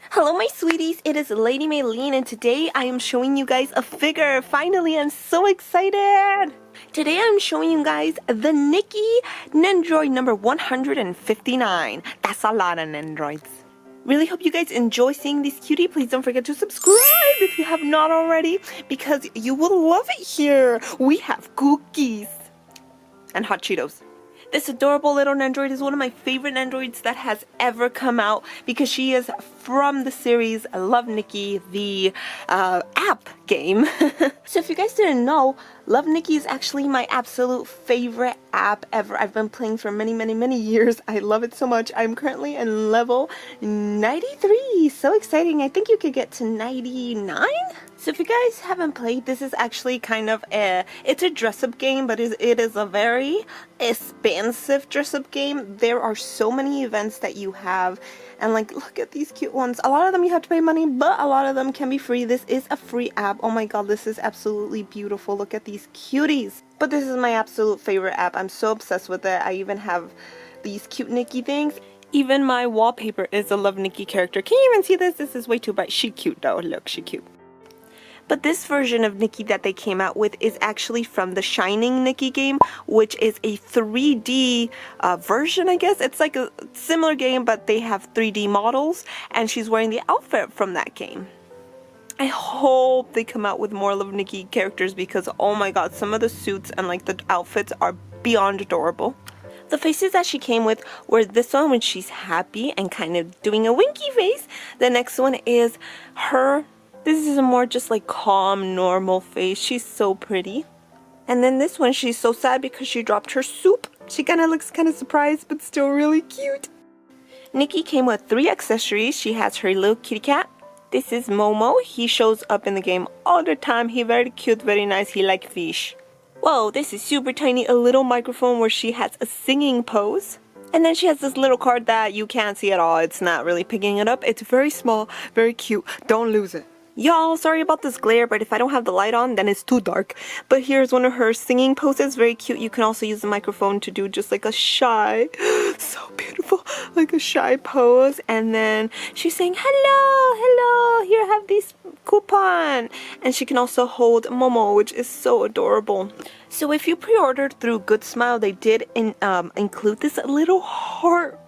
Hello my sweeties, it is Ladymeilin and today I am showing you guys a figure. Finally, I'm so excited! Today I'm showing you guys the Nikki Nendoroid number 159. That's a lot of Nendoroids. Really hope you guys enjoy seeing this cutie. Please don't forget to subscribe if you have not already because you will love it here. We have cookies and hot Cheetos. This adorable little Nendoroid is one of my favorite Nendoroids that has ever come out because she is from the series Love Nikki, the app game. So if you guys didn't know, Love Nikki is actually my absolute favorite app ever. I've been playing for many years. I love it so much. I'm currently in level 93. So exciting. I think you could get to 99. So if you guys haven't played, this is actually kind of it's a dress-up game, but it is a very expansive dress-up game. There are so many events that you have, and like, look at these cute ones. A lot of them you have to pay money, but a lot of them can be free. This is a free app. Oh my god, this is absolutely beautiful. Look at these cuties. But this is my absolute favorite app. I'm so obsessed with it. I even have these cute Nikki things. Even my wallpaper is a Love Nikki character. Can you even see this? This is way too bright. She cute though. Look, she cute. But this version of Nikki that they came out with is actually from the Shining Nikki game, which is a 3D version, I guess. It's like a similar game, but they have 3D models, and she's wearing the outfit from that game. I hope they come out with more Love Nikki characters because, oh my god, some of the suits and like the outfits are beyond adorable. The faces that she came with were this one when she's happy and kind of doing a winky face. The next one is her. This is a more just like calm, normal face. She's so pretty. And then this one, she's so sad because she dropped her soup. She kind of looks kind of surprised, but still really cute. Nikki came with 3 accessories. She has her little kitty cat. This is Momo. He shows up in the game all the time. He very cute, very nice. He like fish. Whoa, this is super tiny. A little microphone where she has a singing pose. And then she has this little card that you can't see at all. It's not really picking it up. It's very small, very cute. Don't lose it. Y'all, sorry about this glare, but if I don't have the light on, then it's too dark. But here's one of her singing poses, very cute. You can also use the microphone to do just like a shy, so beautiful, like a shy pose. And then she's saying, hello, here, have this coupon. And she can also hold Momo, which is so adorable. So if you pre-ordered through Good Smile, they did include this little heart,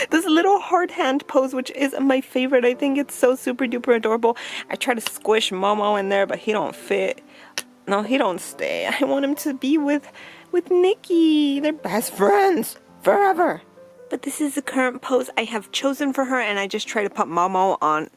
this little heart hand pose, which is my favorite. I think it's so super duper adorable. I try to squish Momo in there, but he don't fit. No, he don't stay. I want him to be with Nikki. They're best friends forever. But this is the current pose I have chosen for her, and I just try to put Momo on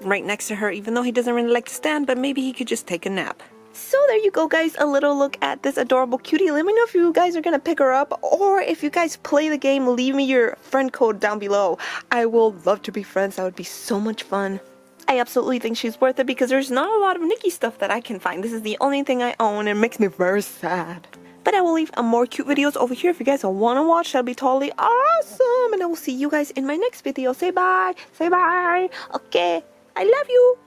right next to her, even though he doesn't really like to stand, but maybe he could just take a nap. So there you go, guys, a little look at this adorable cutie. Let me know if you guys are gonna pick her up, or if you guys play the game, leave me your friend code down below. I will love to be friends. That would be so much fun. I absolutely think she's worth it because there's not a lot of Nikki stuff that I can find. This is the only thing I own, and it makes me very sad. But I will leave more cute videos over here if you guys want to watch. That'll be totally awesome. And I will see you guys in my next video. Say bye. Say bye. Okay. I love you.